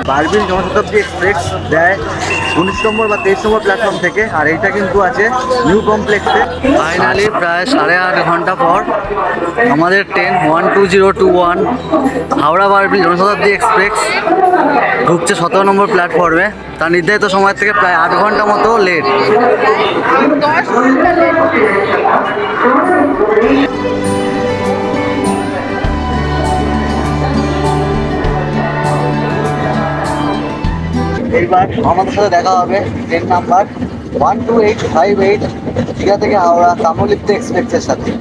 Barbil Janshatabdi express দেয় 19 নম্বর বা 23 নম্বর platform থেকে, আর এইটা কিন্তু আছে নিউ কমপ্লেক্সে। ফাইনালি প্রায় 8.5 ঘন্টা পর আমাদের ট্রেন 12021 হাওড়া বারবিল জনশতাব্দী এক্সপ্রেস ঢুকছে 17 নম্বর প্ল্যাটফর্মে। তার নির্ধারিত সময় থেকে প্রায় 8 ঘন্টা মতো লেট। এইবার আমাদের সাথে দেখা হবে ট্রেন নাম্বার 12858 দীঘা থেকে হাওড়া তাম্রলিপ্ত এক্সপ্রেসের সাথে।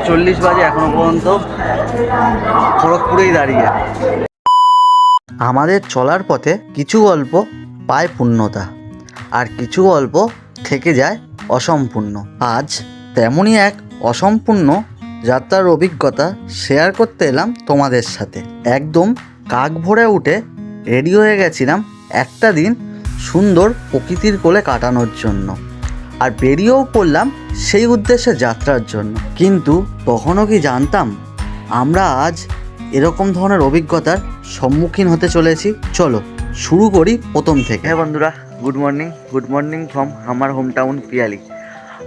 চল্লিশ বাজে এখনো পর্যন্ত খড়গপুরেই দাঁড়িয়ে। আমাদের চলার পথে কিছু গল্প পায় পূর্ণতা, আর কিছু গল্প থেকে যায় অসম্পূর্ণ। আজ তেমনই এক অসম্পূর্ণ যাত্রার অভিজ্ঞতা শেয়ার করতে এলাম তোমাদের সাথে। একদম কাক ভরে উঠে রেডি হয়ে গেছিলাম একটা দিন সুন্দর প্রকৃতির কোলে কাটানোর জন্য, আর বেরিয়েও পড়লাম সেই উদ্দেশ্যে যাত্রার জন্য। কিন্তু তখনও কি জানতাম আমরা আজ এরকম ধরনের অভিজ্ঞতার সম্মুখীন হতে চলেছি। চলো শুরু করি প্রথম থেকে। হ্যাঁ বন্ধুরা, গুড মর্নিং ফ্রম আমার হোম টাউন পিয়ালি।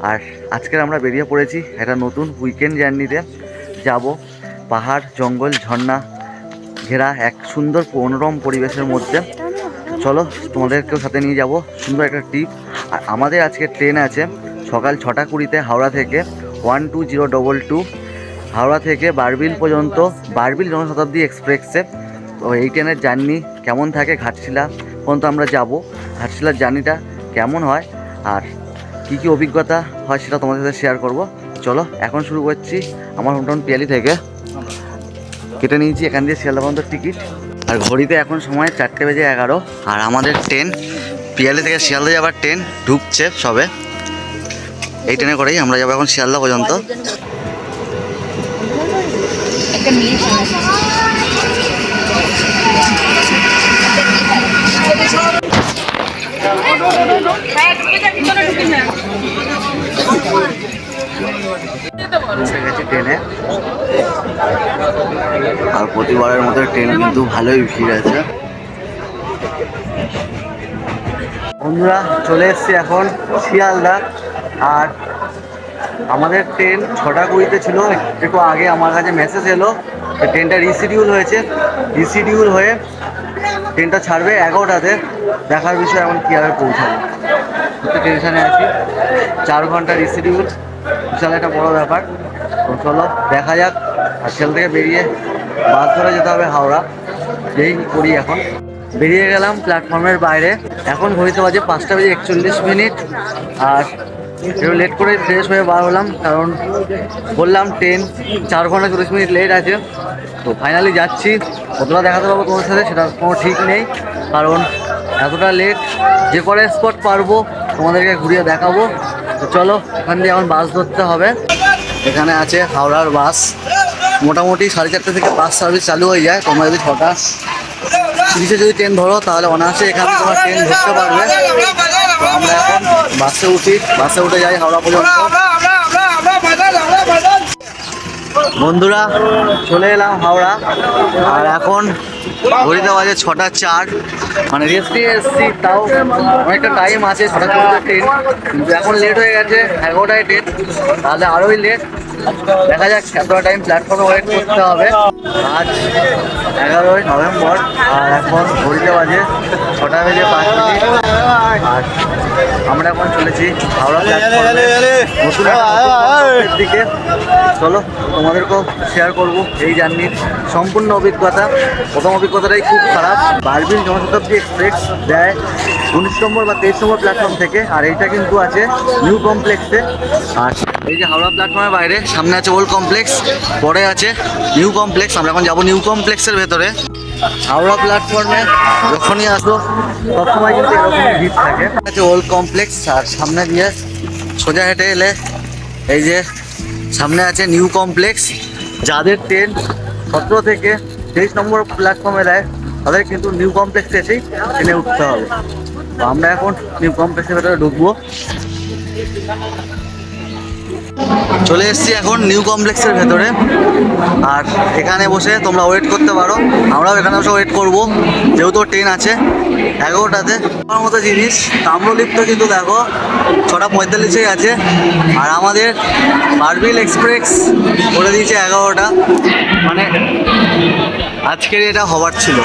আর আজকের আমরা বেরিয়ে পড়েছি একটা নতুন উইকেন্ড জার্নিতে। যাব পাহাড়, জঙ্গল, ঝর্ণা ঘেরা এক সুন্দর মনোরম পরিবেশের মধ্যে। চলো তোমাদেরকেও সাথে নিয়ে যাব, সুন্দর একটা ট্রিপ। আর আমাদের আজকে ট্রেন আছে সকাল 6টা 20 হাওড়া থেকে 12022 হাওড়া থেকে বারবিল পর্যন্ত, বারবিল জনশতাব্দী এক্সপ্রেসে। তো এই ট্রেনের জার্নি কেমন থাকে, ঘাটশিলা পর্যন্ত আমরা যাব। ঘাটশিলার জার্নিটা কেমন হয় আর কী কী অভিজ্ঞতা হয় সেটা তোমাদের সাথে শেয়ার করব। চলো এখন শুরু করছি আমার হোমটাউন পিয়ালি থেকে। কেটে নিয়েছি এখান দিয়ে শিয়ালদা পর্যন্ত টিকিট, আর ঘড়িতে এখন সময় 4:11। আর আমাদের ট্রেন পিয়ালি থেকে শিয়ালদা যাবার ট্রেন ঢুকছে সবে। এই ট্রেনে করেই আমরা যাবো এখন শিয়ালদা পর্যন্ত। ট্রেনে আর প্রতিবারের মতো ট্রেন কিন্তু ভালোই ভিড় আছে। বন্ধুরা চলে এসছি এখন শিয়ালদা। আর আমাদের ট্রেন 6টা 20 ছিল, একটু আগে আমার কাছে মেসেজ এলো ট্রেনটা রিশিডিউল হয়েছে। রিশিডিউল হয়ে ট্রেনটা ছাড়বে 11টাতে। দেখার বিষয় এখন কীভাবে পৌঁছাবো, একটু টেনশানে আছি। 4 ঘন্টা রিশিডিউল, বিশাল একটা বড়ো ব্যাপার। তো চলো দেখা যাক। আর সেল থেকে বেরিয়ে বাস ধরে যেতে হবে হাওড়া। যেই করি এখন বেরিয়ে গেলাম প্ল্যাটফর্মের বাইরে। এখন ঘড়িতে বাজে 5:41। আর একটু লেট করে ফ্রেশ হয়ে বার হলাম, কারণ বললাম ট্রেন 4 ঘন্টা 40 মিনিট লেট আছে। তো ফাইনালি যাচ্ছি। কতটা দেখাতে পারবো তোমার সাথে সেটা কোনো ঠিক নেই, কারণ এতটা লেট। যে করে স্পট পারবো তোমাদেরকে ঘুরিয়ে দেখাবো। তো চলো এখান দিয়ে এখন বাস ধরতে হবে। এখানে আছে হাওড়ার বাস। মোটামুটি 4:30 থেকে বাস সার্ভিস চালু হয়ে যায়। তোমরা যদি 6টা 30 যদি ট্রেন ধরো তাহলে অনায়াসে এখানে তোমার ট্রেন ধরতে পারবে। আমরা এখন বাসে উঠি, বাসে উঠে যাই হাওড়া পর্যন্ত। বন্ধুরা চলে এলাম হাওড়া। আর এখন ঘড়িতে বাজে 6টা 4। মানে রেস্টে এসছি, তাও অনেকটা টাইম আছে। 6টা 4 ট্রেন, কিন্তু এখন লেট হয়ে গেছে 11টায় ট্রেন, তাহলে আরোই লেট। দেখা যাক এতটা টাইম প্ল্যাটফর্মে ওয়েট করতে হবে। আজ 11ই নভেম্বর আর এখন ঘড়িতে বাজে 6টা বেজে 5 মিনিট। আর আমরা এখন চলেছি হাওড়া প্ল্যাটফর্মে নতুন দিকে। চলো তোমাদেরকেও শেয়ার করবো এই জার্নির সম্পূর্ণ অভিজ্ঞতা। প্রথম অভিজ্ঞতাটাই খুব খারাপ। বারবিল জনশতাব্দী এক্সপ্রেস দেয় 19 নম্বর বা 23 নম্বর প্ল্যাটফর্ম থেকে, আর এইটা কিন্তু আছে নিউ কমপ্লেক্সে। আর এই যে হাওড়া প্ল্যাটফর্মের বাইরে সামনে আছে ওল্ড কমপ্লেক্স, পরে আছে নিউ কমপ্লেক্স। আমরা এখন যাবো নিউ কমপ্লেক্সের ভেতরে। হাওড়া প্ল্যাটফর্মে যখনই আসো সবসময় কিন্তু এরকম ভিড় থাকে। আছে ওল্ড কমপ্লেক্স, আর সামনে দিয়ে সোজা হেঁটে এলে এই যে সামনে আছে নিউ কমপ্লেক্স। যাদের ট্রেন 17 থেকে 23 নম্বর প্ল্যাটফর্মে দেয় তাদের কিন্তু নিউ কমপ্লেক্সে এসেই ট্রেনে উঠতে হবে। তো আমরা এখন নিউ কমপ্লেক্সের ভেতরে ঢুকবো। চলে এসেছি এখন নিউ কমপ্লেক্সের ভেতরে, আর এখানে বসে তোমরা ওয়েট করতে পারো। আমরাও এখানে বসে ওয়েট করবো, যেহেতু ট্রেন আছে 11টাতে। আমার মতো জিনিস তাম্রলিপ্ত কিন্তু দেখো 6:45 আছে, আর আমাদের বারবিল এক্সপ্রেস করে দিয়েছে 11টা, মানে আজকের এটা হবার ছিল।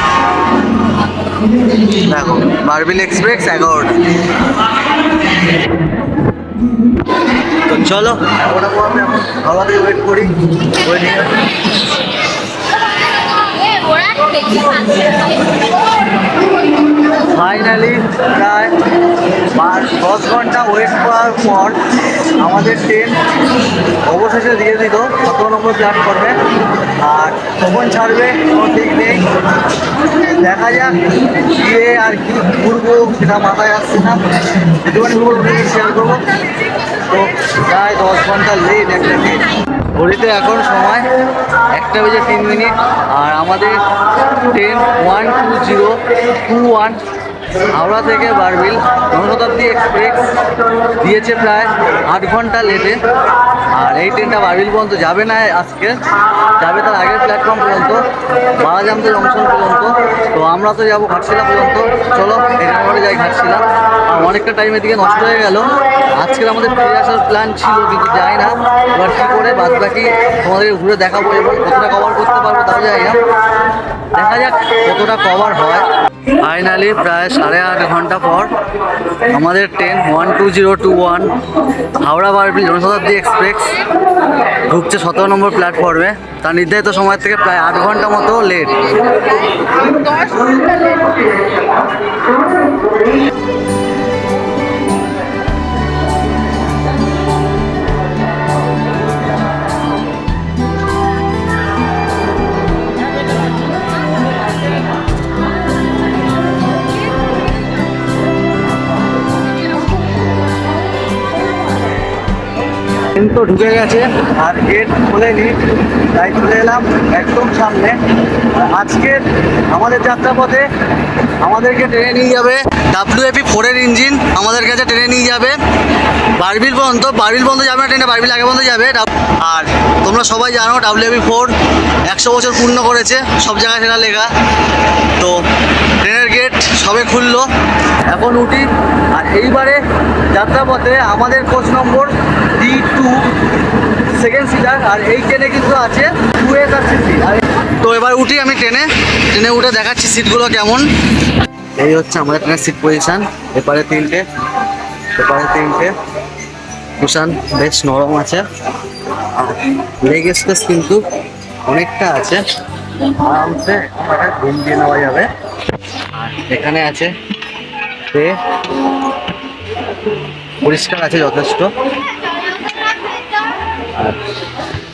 দেখো বারবিল এক্সপ্রেস 11টা। তো চলো এখন হাওড়া থেকে ওয়েট করি। ফাইনালি প্রায় 10 ঘন্টা ওয়েট করার পর আমাদের ট্রেন অবশেষে দিয়ে দিল 17 নম্বর প্ল্যাটফর্মে। আর কখন ছাড়বে কোনো ঠিক নেই, দেখা যাক গিয়ে আর কি ঘুরবো সেটা মাথায় আসছে না। যেটুখানি ঘুরবো শেয়ার করবো। তো প্রায় 10 ঘন্টা লেট একটা ট্রেন। ঘড়িতে এখন সময় 1:03, আর আমাদের ট্রেন 12021 হাওড়া থেকে বারবিল জনশতাব্দী এক্সপ্রেস দিয়েছে প্রায় 8 ঘন্টা লেটে। আর এই ট্রেনটা বারবিল পর্যন্ত যাবে না আজকে, যাবে তার আগের প্ল্যাটফর্ম পর্যন্ত, বারাজামতে জংশন পর্যন্ত। তো আমরা তো যাবো ঘাটশিলা পর্যন্ত। চলো এখানে যাই ঘাটশিলা। অনেকটা টাইম এদিকে নষ্ট হয়ে গেল। আজকের আমাদের ফিরে আসার প্ল্যান ছিল, কিন্তু যাই না। এবার কী করে বাদ বাকি তোমাদের ঘুরে দেখাবো, এবং কতটা কভার করতে পারবো তাও যাই না, দেখা যাক কতটা কভার হয়। ফাইনালি প্রায় 8.5 ঘন্টা পর আমাদের ট্রেন 12021 হাওড়া বারবিল জনশতাব্দী এক্সপ্রেস ঢুকছে 17 নম্বর প্ল্যাটফর্মে। তার নির্ধারিত সময় থেকে প্রায় 8 ঘন্টা মতো লেট। ট্রেন তো ঢুকে গেছে আর গেট খোলেনি, তাই চলে এলাম একদম সামনে। আজকের আমাদের যাত্রাপথে আমাদেরকে ট্রেনে নিয়ে যাবে WAP4 এর ইঞ্জিন, আমাদের কাছে ট্রেনে নিয়ে যাবে বারবিল পর্যন্ত। বারবিল পর্যন্ত যাবে না ট্রেনটা, বারবিল আগে পর্যন্ত যাবে। আর তোমরা সবাই জানো WAP4 100 বছর পূর্ণ করেছে, সব জায়গায় সেটা লেখা। তো ট্রেনের গেট সবে খুললো, এখন উঠি। আর এইবারে যাত্রাপথে আমাদের কোচ নম্বর D2 সেকেন্ড সিটার, আর এই ট্রেনে কিন্তু আছে 2S আর 3C। তো এবার উঠি আমি ট্রেনে উঠে দেখাচ্ছি সিটগুলো কেমন। এই হচ্ছে আমাদের ট্রেনের সিট পজিশান। এপারে 3টে, এপারে 3টে। কুশান বেশ নরম আছে, আর লেগ স্পেস কিন্তু অনেকটা আছে, আরামসে ঘুম দিয়ে নেওয়া যাবে। আর এখানে আছে পরিষ্কার আছে যথেষ্ট। আর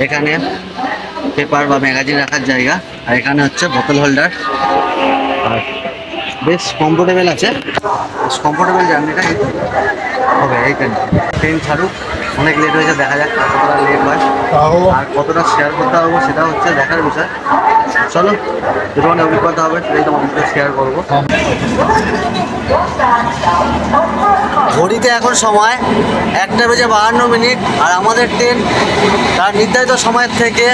এখানে পেপার বা ম্যাগাজিন রাখার জায়গা, আর এখানে হচ্ছে বোতল হোল্ডার। আর বেশ কমফোর্টেবল আছে, বেশ কমফোর্টেবল জার্নিটা হবে এইখানে। ট্রেন ছাড়ুক, অনেক লেট হয়েছে, দেখা যাক কতটা লেট হয় আর কতটা শেয়ার করতে পারবো সেটা হচ্ছে দেখার বিষয়। চলো যেটুখানি অভিজ্ঞতা হবে সেটাই তোমাদের শেয়ার করবো। ঘড়িতে এখন সময় 1:52, আর আমাদের ট্রেন তার নির্ধারিত সময়ের থেকে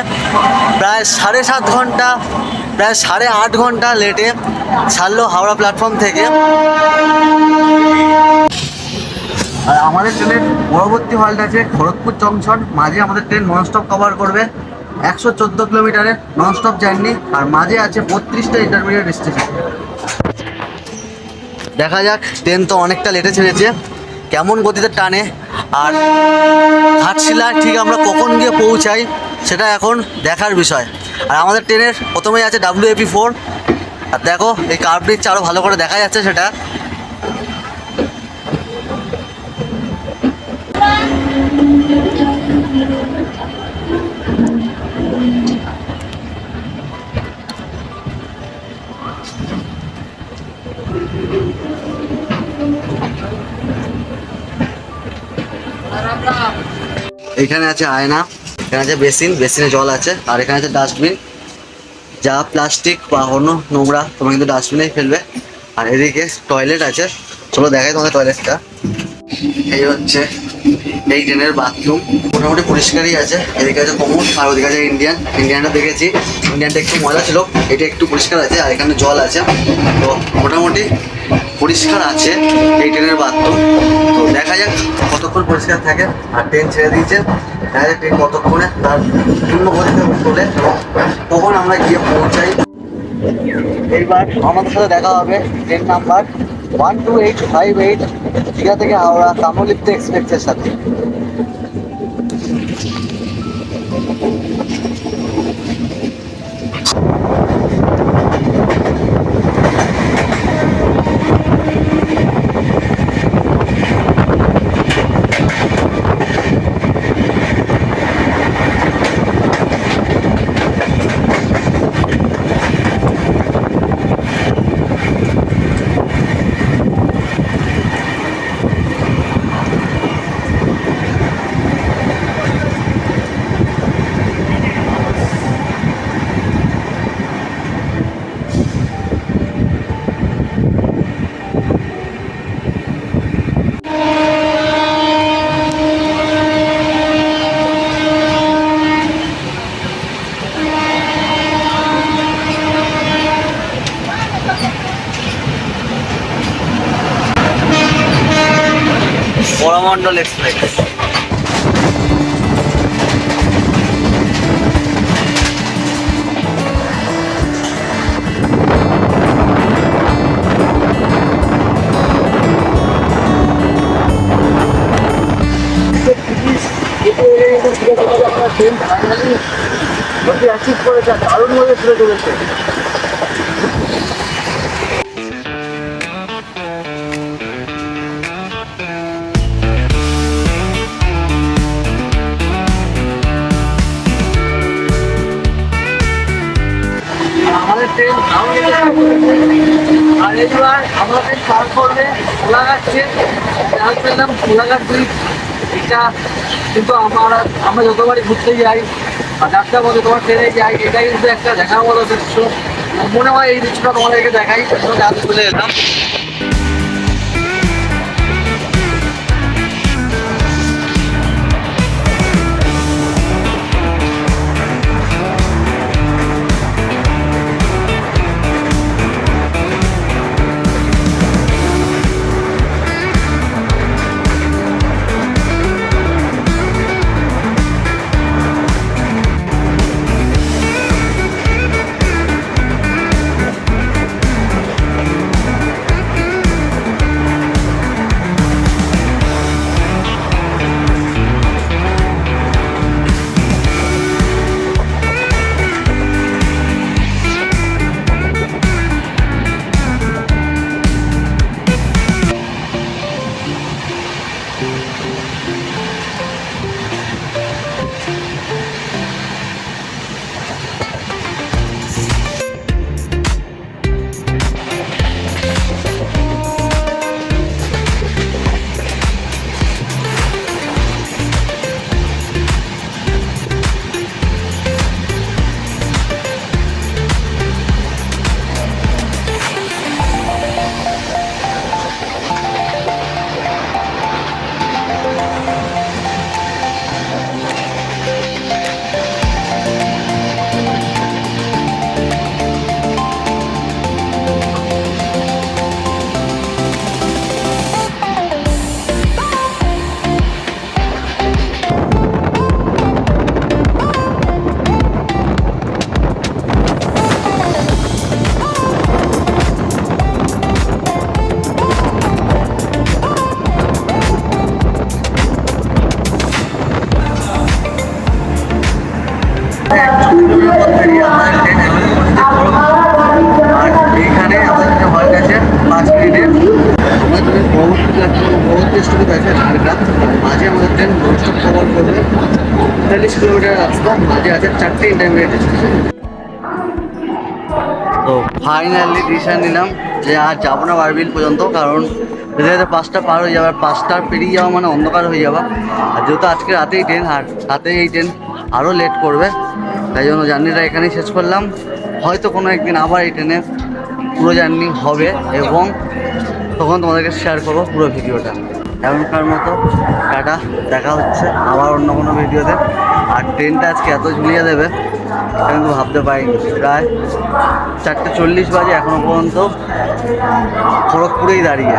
প্রায় 7.5 ঘন্টা, প্রায় 8.5 ঘন্টা লেটে ছাড়লো হাওড়া প্ল্যাটফর্ম থেকে। আর আমাদের ট্রেনের পরবর্তী হল্ট আছে খড়গপুর জংশন। মাঝে আমাদের ট্রেন ননস্টপ কভার করবে 114 কিলোমিটারের ননস্টপ জার্নি, আর মাঝে আছে 32টা ইন্টারমিডিয়েট স্টেশন। দেখা যাক, ট্রেন তো অনেকটা লেটে ছেড়েছে, কেমন গতিতে টানে। আর ঘাটশিলা ঠিক আমরা কখন গিয়ে পৌঁছাই সেটা এখন দেখার বিষয়। আর আমাদের ট্রেনের প্রথমেই আছে WAP4, আর দেখো এই কার্ভ ব্রিজটা আরও ভালো করে দেখা যাচ্ছে সেটা। এখানে আছে আয়না, এখানে আছে বেসিন, বেসিনে জল আছে, আর এখানে আছে ডাস্টবিন। যা প্লাস্টিক বা অন্য নোংরা তোমরা কিন্তু ডাস্টবিনেই ফেলবে। আর এদিকে টয়লেট আছে, চলো দেখাই তোমাদের টয়লেটটা। এই হচ্ছে এই ট্রেনের বাথরুম, মোটামুটি পরিষ্কারই আছে। এদিকে আছে কমন, আর ওদিকে আছে ইন্ডিয়ানটা দেখেছি, ইন্ডিয়ানটা একটু ময়লা ছিল, এটা একটু পরিষ্কার আছে। আর এখানে জল আছে, তো মোটামুটি পরিষ্কার আছে এই ট্রেনের বাথরুম। তো দেখা যাক কতক্ষণ পরিষ্কার থাকে। আর ট্রেন ছেড়ে দিয়েছে, দেখা যাক ট্রেন কতক্ষণে তার নিম্ন গতিতে তোলে এবং তখন আমরা গিয়ে পৌঁছাই। এইবার আমাদের সাথে দেখা হবে ট্রেন নাম্বার 12858 দীঘা থেকে হাওড়া তাম্রলিপ্ত এক্সপ্রেসের সাথে। Coromandel express. Train finally achieve করেছে, দারুণভাবে ঘুরে চলেছে। আমাদের ট্রেন আর এইবার আমরা ট্রেন পার করলে কোলাঘাটছে, পেলাম কোলাঘাট ব্রিজ। এটা কিন্তু আমরা যতবারই ঘুরতে যাই বা যাত্রা বলে তোমার ট্রেনে যাই, এটাই কিন্তু একটা দেখার মতো দৃশ্য। মনে হয় এই দৃশ্যটা তোমাদেরকে দেখাই, আগে চলে এলাম। এইখানে আমাদের হল আছে 5 মিনিটের। আমরা যদি পরবর্তী স্টপেজ আছে ঝাড়গ্রাম, মাঝে আমাদের ট্রেন ননস্টপ কভার করবে 45 কিলোমিটার রাস্তা, মাঝে আছে 4টে ইন্টারমিডিয়েট স্টেশন। তো ফাইনালি ডিসিশন নিলাম যে আর যাবো না বারবিল পর্যন্ত, কারণ যেতে যেতে 5টা পার হয়ে যাবে, আর 5টা পেরিয়ে যাওয়া মানে অন্ধকার হয়ে যাবে। আর যেহেতু আজকে রাতেই ট্রেন, আর রাতেই এই ট্রেন আরও লেট করবে, তাই জন্য জার্নিটা এখানেই শেষ করলাম। হয়তো কোনো একদিন আবার এই ট্রেনে পুরো জার্নি হবে এবং তখন তোমাদেরকে শেয়ার করবো পুরো ভিডিওটা। এখনকার মতো টাটা, দেখা হচ্ছে আবার অন্য কোনো ভিডিওতে। আর ট্রেনটা আজকে এত ঝুলিয়ে দেবে কিন্তু ভাবতে পারিনি। প্রায় 4:40 বাজে, এখনও পর্যন্ত খড়গপুরেই দাঁড়িয়ে।